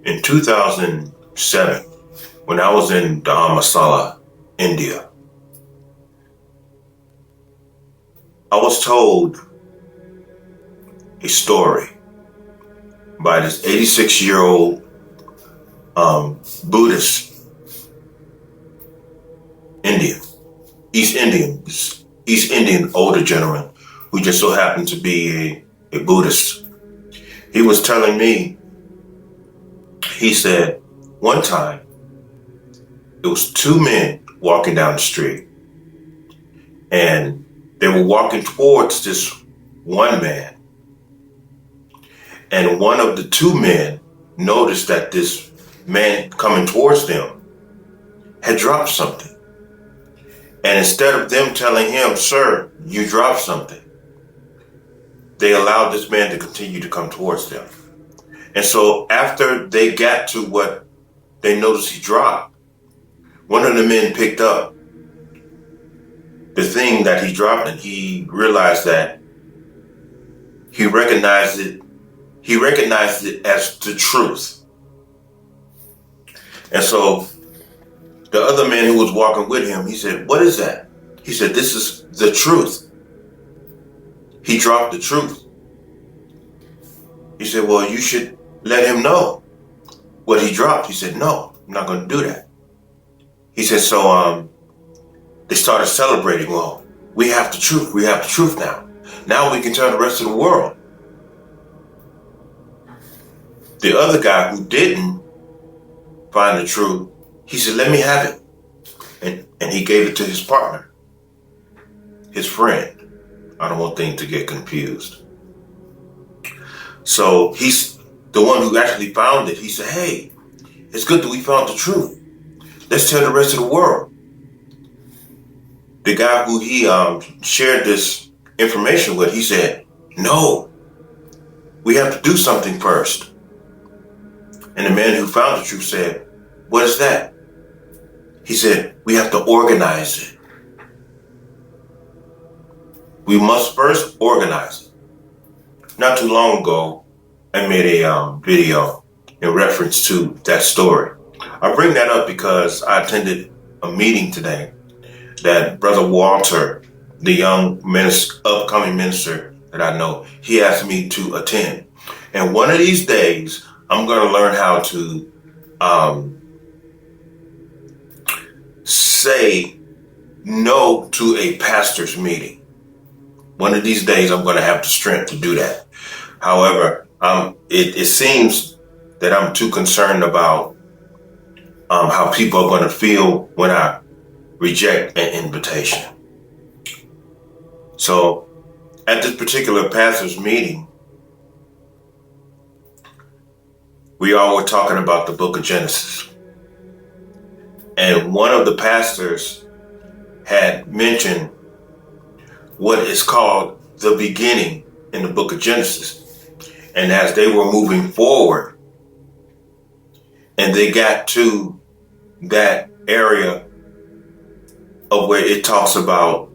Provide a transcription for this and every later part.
In 2007, when I was in Dharamsala, India, I was told a story by this 86-year-old Buddhist Indian, East Indian older gentleman who just so happened to be a Buddhist. He was telling me, he said, one time, it was two men walking down the street, and they were walking towards this one man. And one of the two men noticed that this man coming towards them had dropped something. And instead of them telling him, "Sir, you dropped something," they allowed this man to continue to come towards them. And so after they got to what they noticed he dropped, one of the men picked up the thing that he dropped, and he realized that he recognized it as the truth. And so the other man who was walking with him, he said, "What is that?" He said, "This is the truth." He dropped the truth. He said, "Well, you should let him know what he dropped." He said, "No, I'm not going to do that." He said, so they started celebrating. "Well, we have the truth. We have the truth now. Now we can tell the rest of the world." The other guy who didn't find the truth, he said, "Let me have it." And he gave it to his partner, his friend. I don't want things to get confused. So he's the one who actually found it. He said, "Hey, it's good that we found the truth. Let's tell the rest of the world." The guy who he shared this information with, he said, "No, we have to do something first." And the man who found the truth said, "What is that?" He said, "We have to organize it. We must first organize it." Not too long ago, I made a video in reference to that story. I bring that up because I attended a meeting today that Brother Walter, the young upcoming minister that I know, he asked me to attend. And one of these days, I'm going to learn how to say no to a pastor's meeting. One of these days, I'm going to have the strength to do that. However, it seems that I'm too concerned about how people are going to feel when I reject an invitation. So at this particular pastor's meeting, we all were talking about the book of Genesis. And one of the pastors had mentioned what is called the beginning in the book of Genesis. And as they were moving forward and they got to that area of where it talks about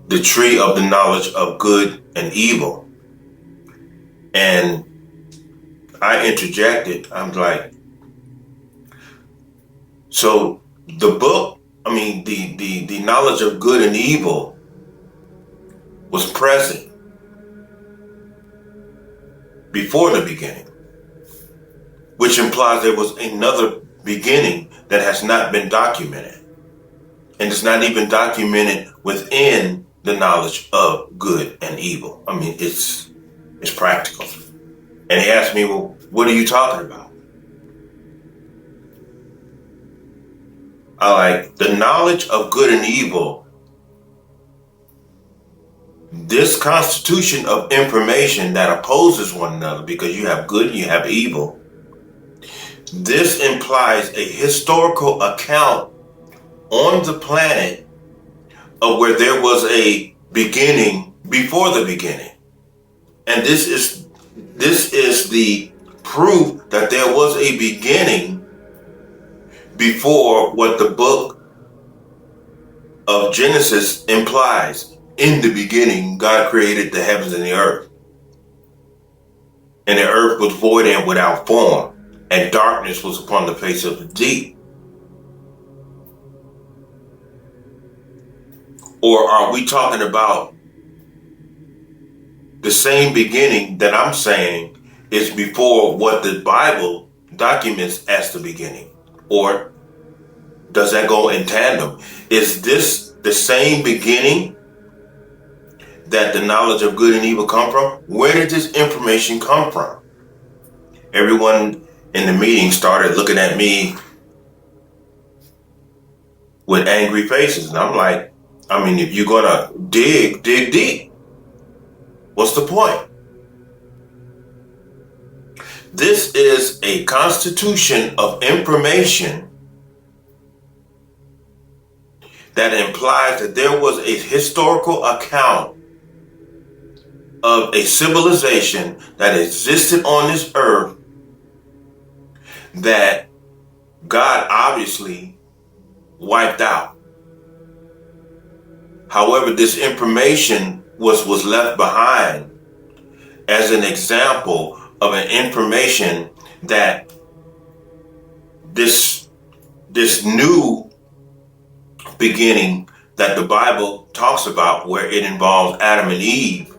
the tree of the knowledge of good and evil, and I interjected, I'm like, so the book, the knowledge of good and evil was present before the beginning, which implies there was another beginning that has not been documented. And it's not even documented within the knowledge of good and evil. It's practical. And he asked me, "Well, what are you talking about?" The knowledge of good and evil, this constitution of information that opposes one another, because you have good and you have evil, this implies a historical account on the planet of where there was a beginning before the beginning. And this is the proof that there was a beginning before what the book of Genesis implies. In the beginning, God created the heavens and the earth. And the earth was void and without form. and darkness was upon the face of the deep? Or are we talking about the same beginning that I'm saying is before what the Bible documents as the beginning? Or does that go in tandem? Is this the same beginning that the knowledge of good and evil come from? Where did this information come from? Everyone in the meeting started looking at me with angry faces. And I'm like, I mean, if you're gonna dig deep. What's the point? This is a constitution of information that implies that there was a historical account of a civilization that existed on this earth that God obviously wiped out. However, this information was left behind as an example of an information that this new beginning that the Bible talks about, where it involves Adam and Eve.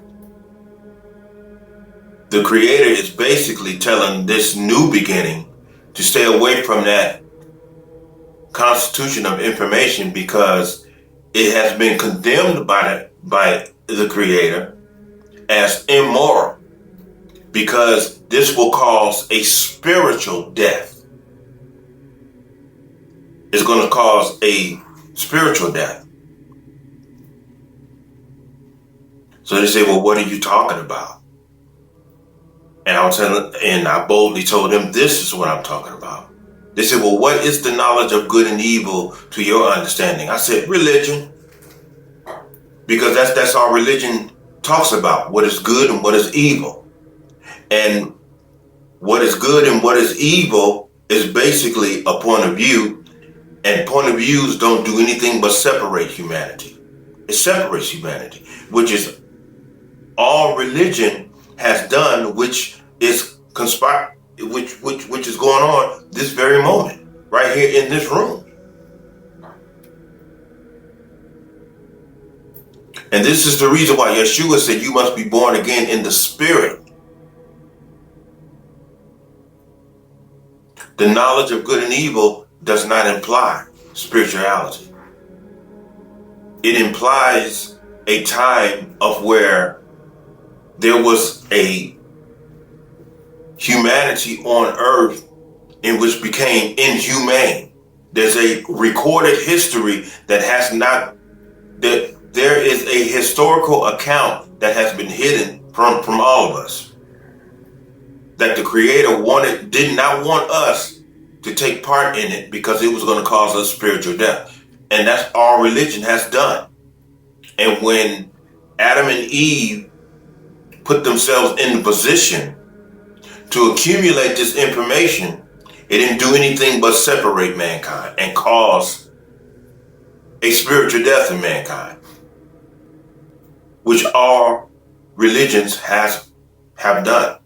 The Creator is basically telling this new beginning to stay away from that constitution of information because it has been condemned by the Creator as immoral, because this will cause a spiritual death. It's going to cause a spiritual death. So they say, well, what are you talking about? And I boldly told them, this is what I'm talking about. They said, well, what is the knowledge of good and evil to your understanding? I said, religion. Because that's all religion talks about, what is good and what is evil. And what is good and what is evil is basically a point of view, and point of views don't do anything but separate humanity. It separates humanity, which is all religion has done, which is which is going on this very moment, right here in this room. And this is the reason why Yeshua said you must be born again in the spirit. The knowledge of good and evil does not imply spirituality. It implies a time of where there was a humanity on earth in which became inhumane. There's a recorded history that has not, that there is a historical account that has been hidden from all of us. That the Creator did not want us to take part in it because it was going to cause us spiritual death. And that's all religion has done. And when Adam and Eve put themselves in the position to accumulate this information, it didn't do anything but separate mankind and cause a spiritual death in mankind, which all religions have done.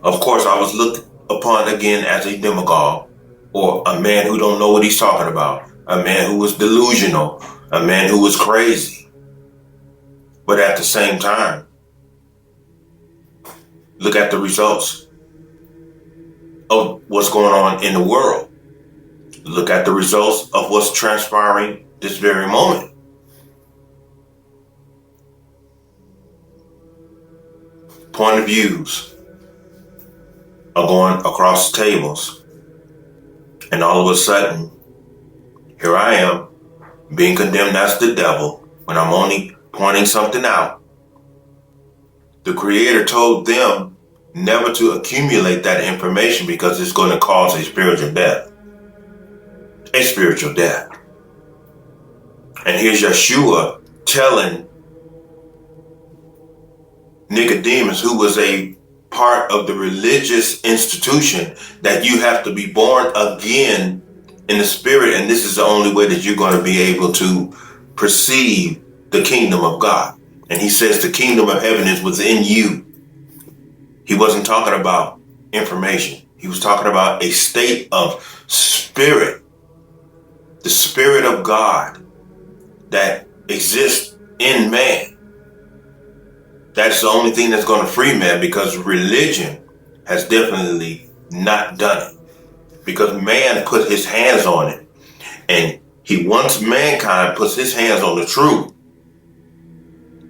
Of course, I was looked upon again as a demagogue, or a man who don't know what he's talking about, a man who was delusional, a man who was crazy. But at the same time, look at the results of what's going on in the world. Look at the results of what's transpiring this very moment. Point of views are going across the tables. And all of a sudden, here I am being condemned as the devil when I'm only pointing something out. The Creator told them never to accumulate that information because it's going to cause a spiritual death. A spiritual death. And here's Yeshua telling Nicodemus, who was a part of the religious institution, that you have to be born again in the spirit, and this is the only way that you're going to be able to perceive the kingdom of God. And he says the kingdom of heaven is within you. He wasn't talking about information. He was talking about a state of spirit, the spirit of God that exists in man. That's the only thing that's going to free man, because religion has definitely not done it. Because man put his hands on it. And once mankind puts his hands on the truth,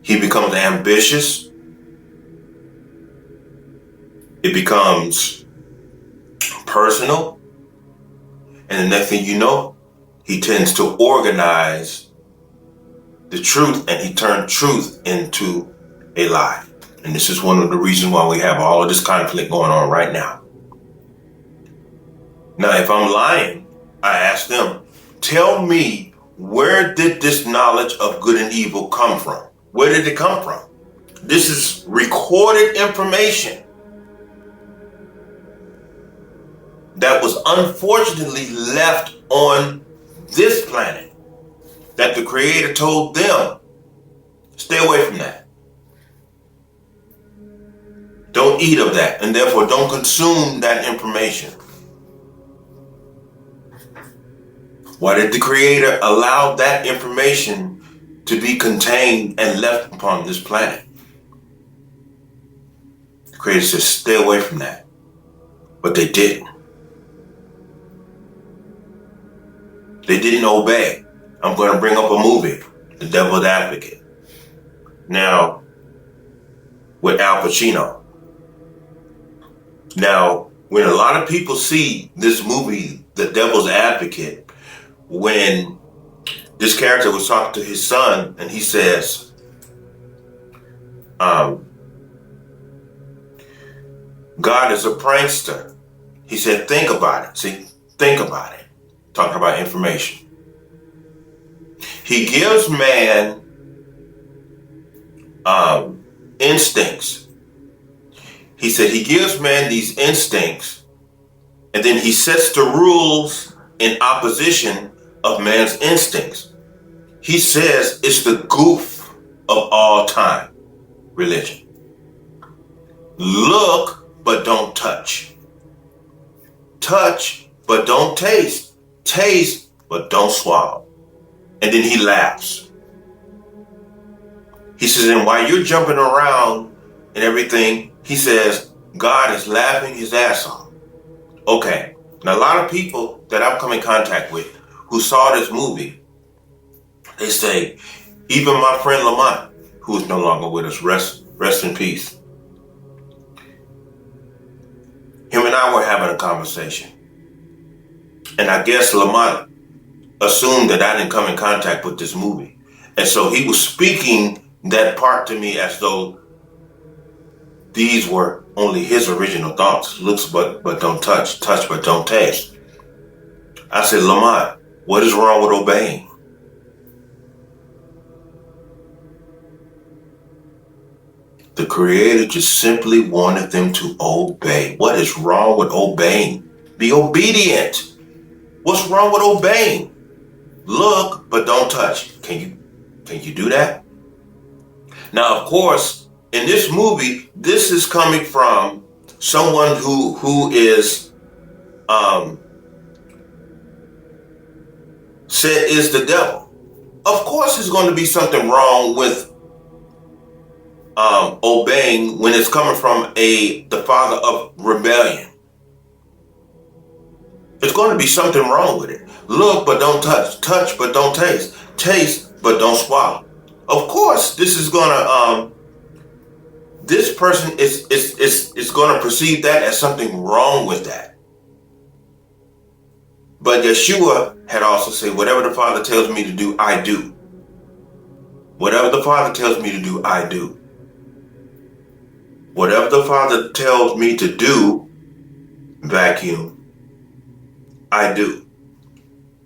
he becomes ambitious. It becomes personal. And the next thing you know, he tends to organize the truth, and he turned truth into a lie. And this is one of the reasons why we have all of this conflict going on right now. Now, if I'm lying, I ask them, tell me, where did this knowledge of good and evil come from? Where did it come from? This is recorded information that was unfortunately left on this planet, that the Creator told them, stay away from that. Don't eat of that, and therefore don't consume that information. Why did the Creator allow that information to be contained and left upon this planet? The Creator says, stay away from that. But they didn't. They didn't obey. I'm going to bring up a movie, The Devil's Advocate. Now, with Al Pacino. Now, when a lot of people see this movie, The Devil's Advocate, when this character was talking to his son, and he says, God is a prankster. He said, think about it. See, think about it. Talking about information. He gives man instincts. He said he gives man these instincts, and then he sets the rules in opposition of man's instincts. He says it's the goof of all time, religion. Look, but don't touch. Touch, but don't taste. Taste, but don't swallow. And then he laughs. He says, and while you're jumping around and everything, he says, God is laughing his ass off. Okay. Now, a lot of people that I've come in contact with who saw this movie, they say, even my friend Lamont, who is no longer with us, rest in peace. Him and I were having a conversation. And I guess Lamont assumed that I didn't come in contact with this movie. And so he was speaking that part to me as though these were only his original thoughts. Looks but don't touch. Touch but don't taste. I said, Lamont, what is wrong with obeying? The Creator just simply wanted them to obey. What is wrong with obeying? Be obedient. What's wrong with obeying? Look, but don't touch. Can you do that? Now, of course, in this movie, this is coming from someone who is said is the devil. Of course, there's going to be something wrong with obeying when it's coming from the father of rebellion. There's going to be something wrong with it. Look, but don't touch. Touch, but don't taste. Taste, but don't swallow. Of course, this is going to, this person is going to perceive that as something wrong with that. But Yeshua had also said, whatever the Father tells me to do, I do. Whatever the Father tells me to do, I do. Whatever the Father tells me to do, vacuum, I do.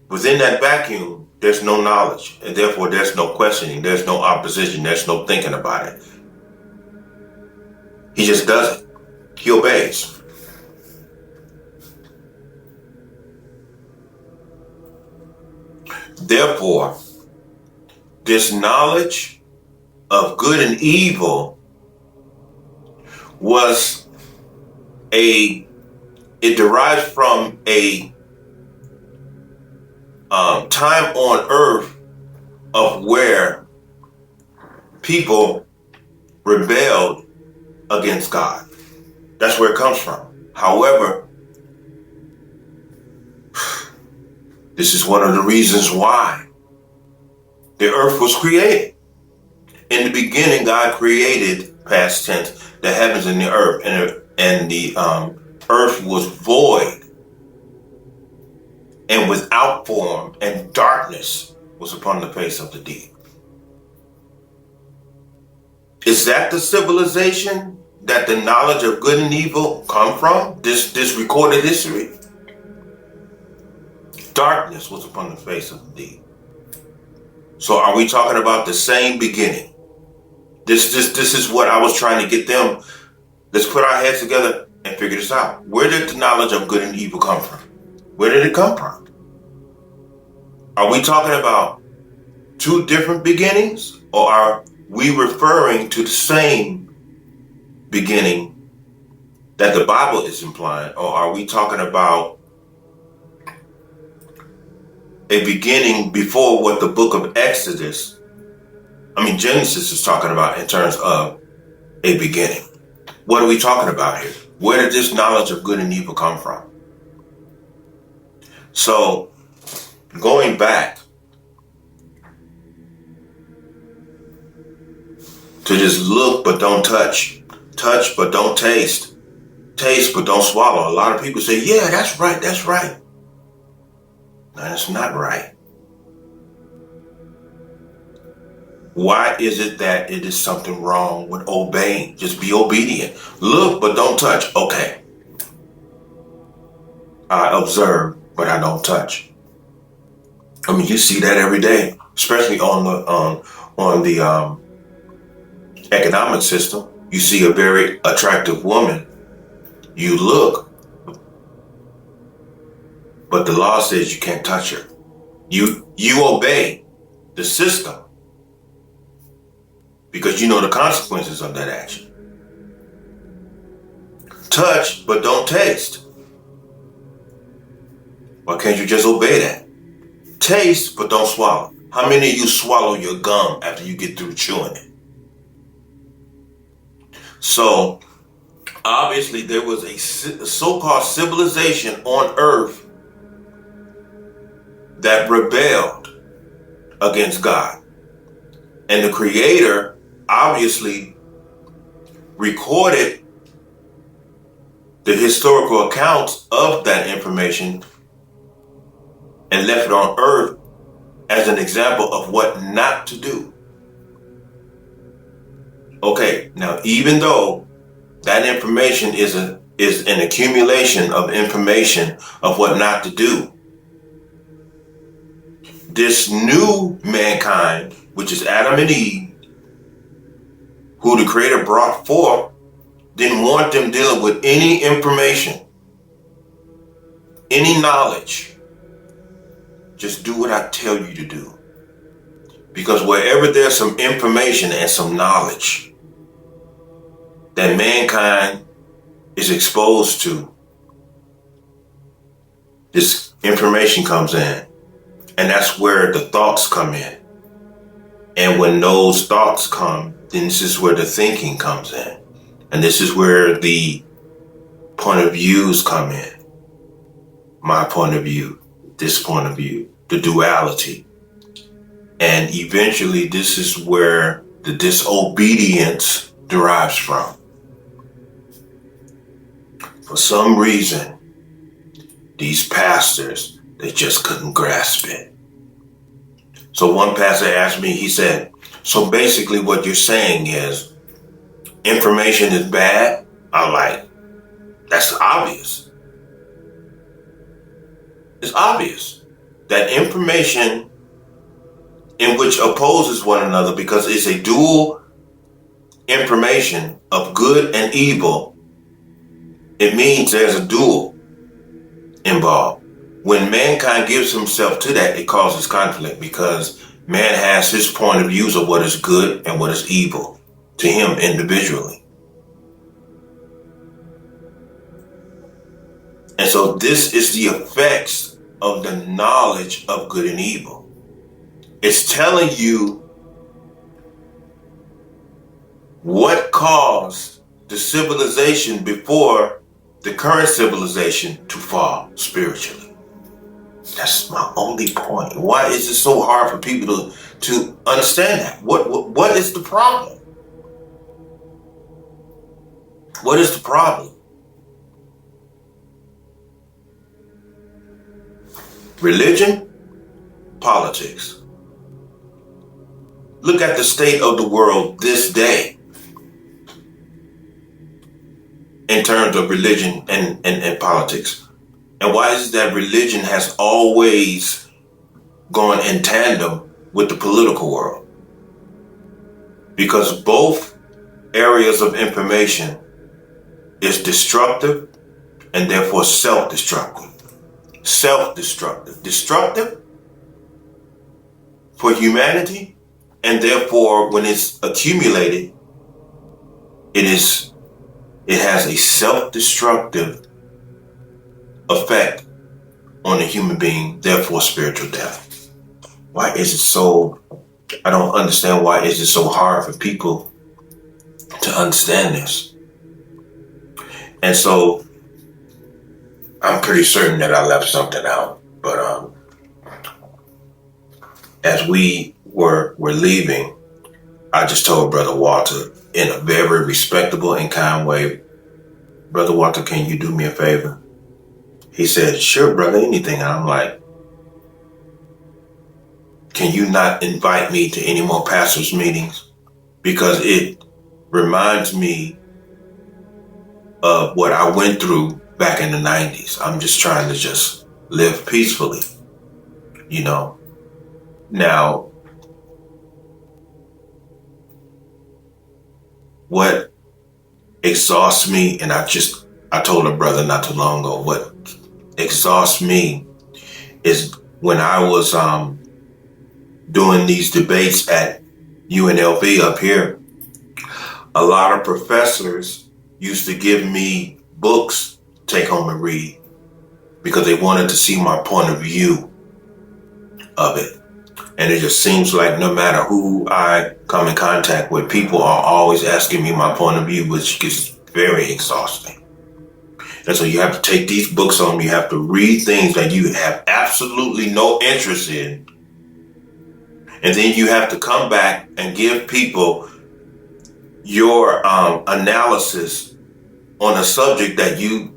Within that vacuum, there's no knowledge, and therefore there's no questioning, there's no opposition, there's no thinking about it. He just does it. He obeys. Therefore, this knowledge of good and evil was it derives from a time on earth of where people rebelled against God. That's where it comes from. However, this is one of the reasons why the earth was created. In the beginning, God created, past tense, the heavens and the earth, and the earth was void and without form, and darkness was upon the face of the deep. Is that the civilization that the knowledge of good and evil come from? This recorded history? Darkness was upon the face of the deep. So are we talking about the same beginning? This is what I was trying to get them. Let's put our heads together and figure this out. Where did the knowledge of good and evil come from? Where did it come from? Are we talking about two different beginnings, or are we referring to the same beginning that the Bible is implying, or are we talking about a beginning before what the book of Genesis is talking about in terms of a beginning? What are we talking about here? Where did this knowledge of good and evil come from? So, going back to just look but don't touch but don't taste but don't swallow. A lot of people say, yeah, that's right. No, that's not right. Why is it that it is something wrong with obeying? Just be obedient. Look, but don't touch. Okay. I observe, but I don't touch. You see that every day, especially on the economic system. You see a very attractive woman. You look, but the law says you can't touch her. You obey the system because you know the consequences of that action. Touch, but don't taste. Why can't you just obey that? Taste, but don't swallow. How many of you swallow your gum after you get through chewing it? So, obviously, there was a so-called civilization on earth that rebelled against God. And the Creator obviously recorded the historical accounts of that information and left it on earth as an example of what not to do. Okay, now even though that information is an accumulation of information of what not to do, this new mankind, which is Adam and Eve, who the Creator brought forth, didn't want them dealing with any information, any knowledge. Just do what I tell you to do. Because wherever there's some information and some knowledge that mankind is exposed to, this information comes in. And that's where the thoughts come in. And when those thoughts come, then this is where the thinking comes in. And this is where the point of views come in. My point of view, this point of view, the duality. And eventually this is where the disobedience derives from. For some reason, these pastors, they just couldn't grasp it. So one pastor asked me, he said, so basically what you're saying is information is bad? I'm like, that's obvious. It's obvious that information in which opposes one another, because it's a dual information of good and evil, it means there's a dual involved. When mankind gives himself to that, it causes conflict because man has his point of views of what is good and what is evil to him individually. And so this is the effects of the knowledge of good and evil. It's telling you what caused the civilization before the current civilization to fall spiritually. That's my only point. Why is it so hard for people to understand that? What is the problem? What is the problem? Religion, politics. Look at the state of the world this day in terms of religion and politics. And why is it that religion has always gone in tandem with the political world? Because both areas of information is destructive and therefore self-destructive. Self-destructive. Destructive for humanity, and therefore when it's accumulated, it has a self-destructive effect on the human being, therefore spiritual death. Why is it so, I don't understand why is it so hard for people to understand this. And so I'm pretty certain that I left something out, but as we were leaving, I just told Brother Walter in a very respectable and kind way, Brother Walter, can you do me a favor? He said, sure, brother, anything. And I'm like, can you not invite me to any more pastors' meetings? Because it reminds me of what I went through back in the 90s. I'm just trying to just live peacefully, you know. Now, what exhausts me, and I told a brother not too long ago, what exhausts me is when I was doing these debates at UNLV up here, a lot of professors used to give me books to take home and read because they wanted to see my point of view of it. And it just seems like no matter who I come in contact with, people are always asking me my point of view, which gets very exhausting. And so you have to take these books home, you have to read things that you have absolutely no interest in. And then you have to come back and give people your analysis on a subject that you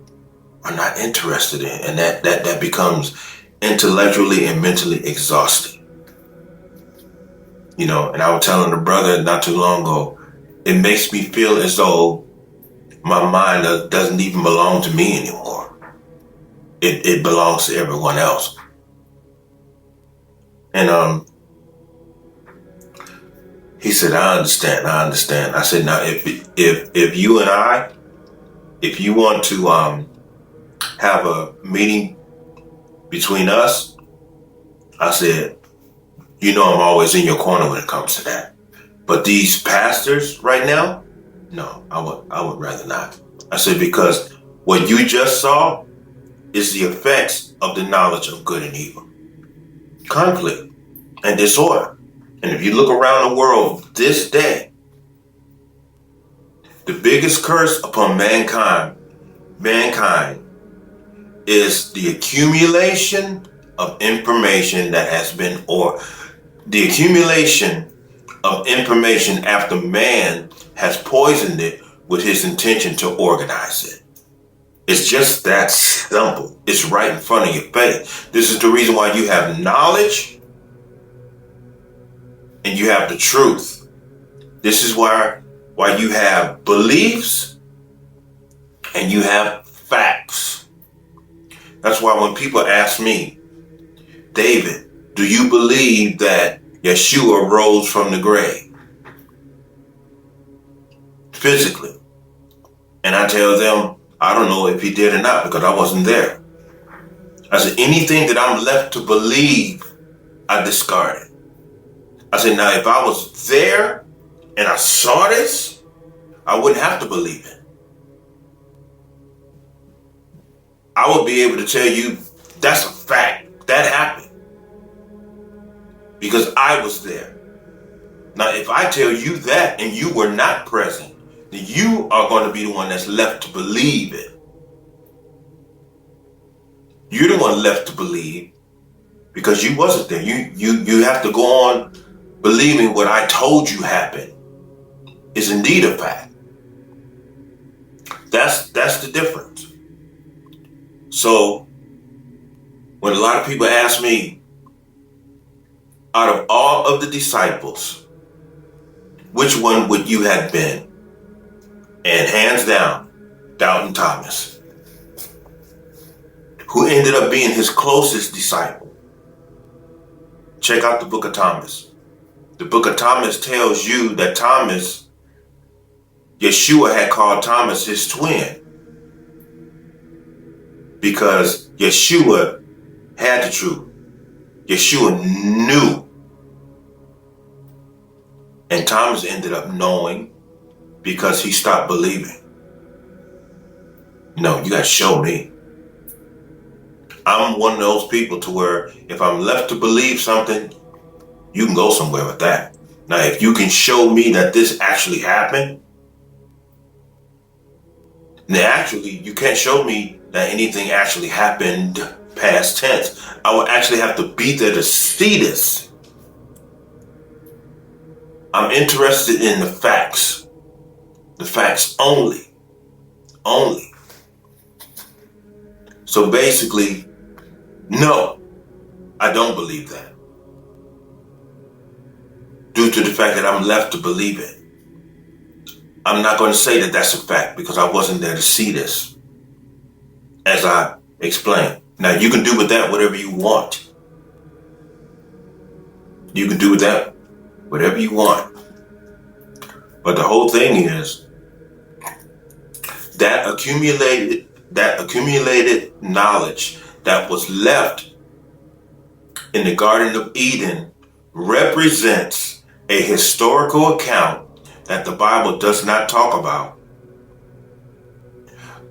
are not interested in. And that becomes intellectually and mentally exhausting. You know, and I was telling a brother not too long ago, it makes me feel as though my mind doesn't even belong to me anymore. It belongs to everyone else. And he said, I understand. I said, now if you and I, if you want to have a meeting between us, I said, you know I'm always in your corner when it comes to that. But these pastors right now, no, I would rather not. I said, because what you just saw is the effects of the knowledge of good and evil. Conflict and disorder. And if you look around the world this day, the biggest curse upon mankind is the accumulation of information that has been, or the accumulation of information after man has poisoned it with his intention to organize it. It's just that simple. It's right in front of your face. This is the reason why you have knowledge and you have the truth. This is why you have beliefs and you have facts. That's why when people ask me, David, do you believe that Yeshua rose from the grave physically? And I tell them, I don't know if he did or not because I wasn't there. I said, anything that I'm left to believe, I discarded. I said, now if I was there and I saw this, I wouldn't have to believe it. I would be able to tell you that's a fact. That happened. Because I was there. Now, if I tell you that and you were not present, then you are going to be the one that's left to believe it. You're the one left to believe because you wasn't there. You have to go on believing what I told you happened is indeed a fact. That's the difference. So when a lot of people ask me, out of all of the disciples, which one would you have been? And hands down, Doubting Thomas, who ended up being his closest disciple. Check out the book of Thomas. The book of Thomas tells you that Thomas, Yeshua had called Thomas his twin because Yeshua had the truth. Yeshua knew. And Thomas ended up knowing because he stopped believing. No, you got to show me. I'm one of those people to where if I'm left to believe something, you can go somewhere with that. Now, if you can show me that this actually happened, then actually you can't show me that anything actually happened past tense. I would actually have to be there to see this. I'm interested in the facts. The facts only. Only. So basically, no, I don't believe that. Due to the fact that I'm left to believe it. I'm not going to say that that's a fact because I wasn't there to see this. As I explained. Now you can do with that whatever you want. You can do with that whatever you want. But the whole thing is that accumulated knowledge that was left in the Garden of Eden represents a historical account that the Bible does not talk about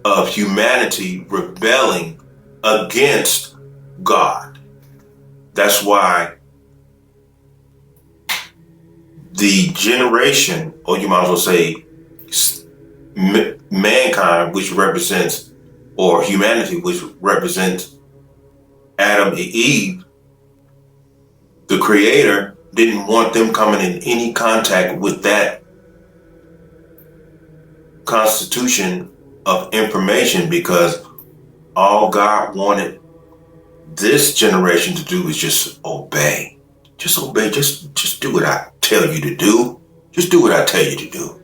of humanity rebelling against God. That's why the generation, or you might as well say mankind, which represents, or humanity, which represents Adam and Eve, the Creator didn't want them coming in any contact with that constitution of information because all God wanted this generation to do is just obey. Just obey. Just do what I tell you to do. Just do what I tell you to do.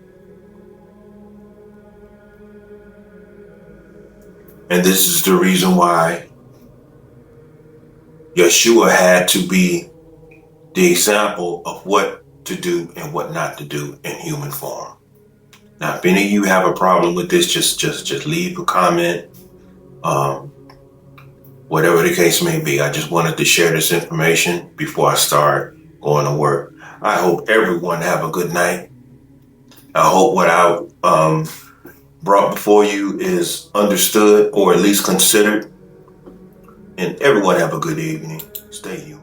And this is the reason why Yeshua had to be the example of what to do and what not to do in human form. Now, if any of you have a problem with this, just leave a comment. Whatever the case may be, I just wanted to share this information before I start going to work. I hope everyone have a good night. I hope what I brought before you is understood or at least considered. And everyone have a good evening. Stay human.